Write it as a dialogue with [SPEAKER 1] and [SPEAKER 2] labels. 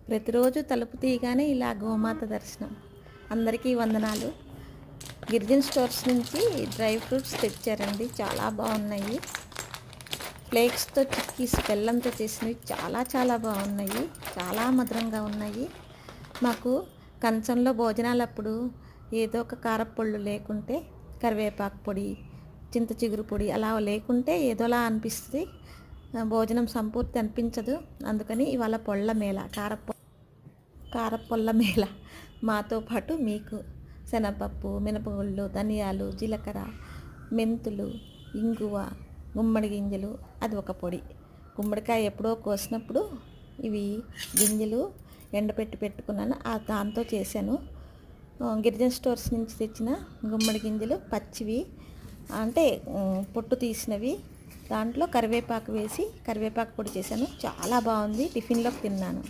[SPEAKER 1] ప్రతిరోజు తలుపు తీయగానే ఇలా గోమాత దర్శనం. అందరికీ వందనాలు. గిరిజన్ స్టోర్స్ నుంచి డ్రై ఫ్రూట్స్ తెచ్చారండి, చాలా బాగున్నాయి. ఫ్లేక్స్తో చిక్కీస్ బెల్లంతో చేసినవి చాలా చాలా బాగున్నాయి, చాలా మధురంగా ఉన్నాయి. మాకు కంచంలో భోజనాలప్పుడు ఏదో ఒక కారపొళ్ళు లేకుంటే, కరివేపాకు పొడి, చింత చిగురు పొడి అలా లేకుంటే ఏదోలా అనిపిస్తుంది, భోజనం సంపూర్తి అనిపించదు. అందుకని ఇవాళ పొళ్ళ మేళ, కారపొళ్ళ మేళ. మాతో పాటు మీకు శనగపప్పు, మినపగుళ్ళు, ధనియాలు, జీలకర్ర, మెంతులు, ఇంగువ, గుమ్మడి గింజలు, అది ఒక పొడి. గుమ్మడికాయ ఎప్పుడో కోసినప్పుడు ఇవి గింజలు ఎండపెట్టి పెట్టుకున్నాను, దాంతో చేశాను. గిరిజన్ స్టోర్స్ నుంచి తెచ్చిన గుమ్మడి గింజలు పచ్చివి, అంటే పొట్టు తీసినవి. దాంట్లో కరివేపాకు వేసి కరివేపాకు పొడి చేశాను, చాలా బాగుంది. టిఫిన్లోకి తిన్నాను.